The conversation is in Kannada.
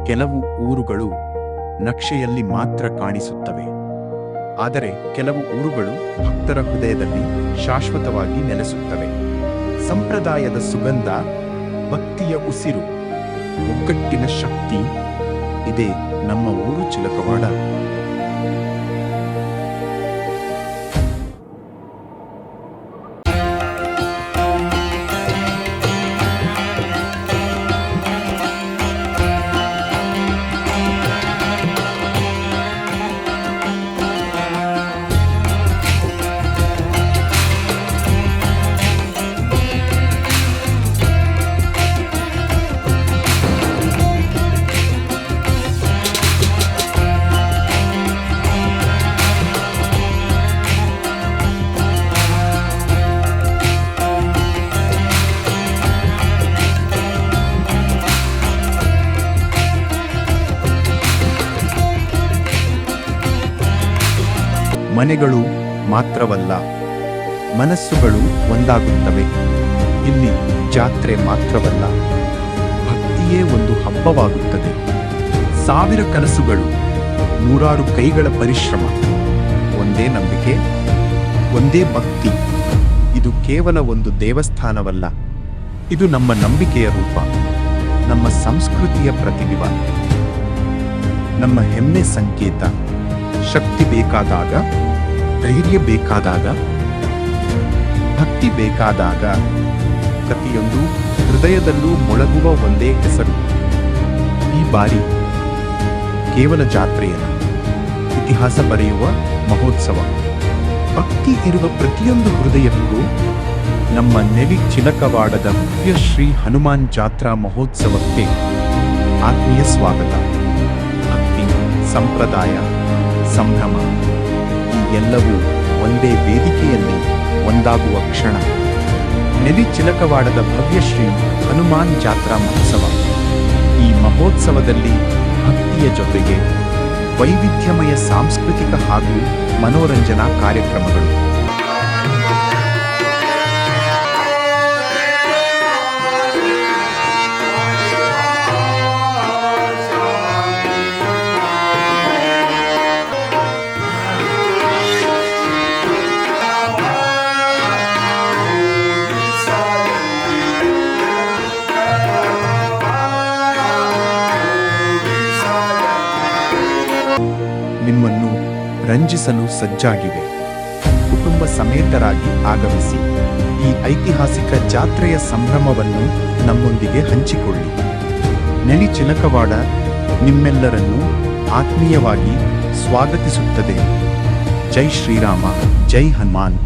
ಕೆಲವು ಊರುಗಳು ನಕ್ಷೆಯಲ್ಲಿ ಮಾತ್ರ ಕಾಣಿಸುತ್ತವೆ, ಆದರೆ ಕೆಲವು ಊರುಗಳು ಭಕ್ತರ ಹೃದಯದಲ್ಲಿ ಶಾಶ್ವತವಾಗಿ ನೆಲೆಸುತ್ತವೆ. ಸಂಪ್ರದಾಯದ ಸುಗಂಧ, ಭಕ್ತಿಯ ಉಸಿರು, ಒಗ್ಗಟ್ಟಿನ ಶಕ್ತಿ ಇದೇ ನಮ್ಮ ಊರು ಚಿಲಕವಾಡ. ಮನೆಗಳು ಮಾತ್ರವಲ್ಲ, ಮನಸ್ಸುಗಳು ಒಂದಾಗುತ್ತವೆ. ಇಲ್ಲಿ ಜಾತ್ರೆ ಮಾತ್ರವಲ್ಲ, ಭಕ್ತಿಯೇ ಒಂದು ಹಬ್ಬವಾಗುತ್ತದೆ. ಸಾವಿರ ಕನಸುಗಳು, ನೂರಾರು ಕೈಗಳ ಪರಿಶ್ರಮ, ಒಂದೇ ನಂಬಿಕೆ, ಒಂದೇ ಭಕ್ತಿ. ಇದು ಕೇವಲ ಒಂದು ದೇವಸ್ಥಾನವಲ್ಲ, ಇದು ನಮ್ಮ ನಂಬಿಕೆಯ ರೂಪ, ನಮ್ಮ ಸಂಸ್ಕೃತಿಯ ಪ್ರತಿಬಿಂಬ, ನಮ್ಮ ಹೆಮ್ಮೆ ಸಂಕೇತ. ಶಕ್ತಿ ಬೇಕಾದಾಗ, ಧೈರ್ಯ ಬೇಕಾದಾಗ, ಭಕ್ತಿ ಬೇಕಾದಾಗ, ಪ್ರತಿಯೊಂದು ಹೃದಯದಲ್ಲೂ ಮೊಳಗುವ ಒಂದೇ ಹೆಸರು. ಈ ಬಾರಿ ಕೇವಲ ಜಾತ್ರೆಯಲ್ಲ, ಇತಿಹಾಸ ಬರೆಯುವ ಮಹೋತ್ಸವ. ಭಕ್ತಿ ಇರುವ ಪ್ರತಿಯೊಂದು ಹೃದಯಕ್ಕೂ ನಮ್ಮ ನೆಲಿ ಚಿಲಕವಾಡದ ಭವ್ಯ ಶ್ರೀ ಹನುಮಾನ್ ಜಾತ್ರಾ ಮಹೋತ್ಸವಕ್ಕೆ ಆತ್ಮೀಯ ಸ್ವಾಗತ. ಭಕ್ತಿ, ಸಂಪ್ರದಾಯ, ಸಂಭ್ರಮ ಈ ಎಲ್ಲವೂ ಒಂದೇ ವೇದಿಕೆಯಲ್ಲಿ ಒಂದಾಗುವ ಕ್ಷಣ. ನೆಲಿ ಚಿಲಕವಾಡದ ಭವ್ಯ ಶ್ರೀ ಹನುಮಾನ್ ಜಾತ್ರಾ ಮಹೋತ್ಸವ. ಈ ಮಹೋತ್ಸವದಲ್ಲಿ ಭಕ್ತಿಯ ಜೊತೆಗೆ ವೈವಿಧ್ಯಮಯ ಸಾಂಸ್ಕೃತಿಕ ಹಾಗೂ ಮನೋರಂಜನಾ ಕಾರ್ಯಕ್ರಮಗಳು. ನಿಮ್ಮನ್ನು ರಂಜಿಸಲು ಸಜ್ಜಾಗಿವೆ. ಕುಟುಂಬ ಸಮೇತರಾಗಿ ಆಗಮಿಸಿ ಈ ಐತಿಹಾಸಿಕ ಜಾತ್ರೆಯ ಸಂಭ್ರಮವನ್ನು ನಮ್ಮೊಂದಿಗೆ ಹಂಚಿಕೊಳ್ಳಿ. ನೆಲಿ ಚಿಲಕವಾಡ ನಿಮ್ಮೆಲ್ಲರನ್ನು ಆತ್ಮೀಯವಾಗಿ ಸ್ವಾಗತಿಸುತ್ತದೆ. ಜೈ ಶ್ರೀರಾಮ, ಜೈ ಹನುಮಾನ್.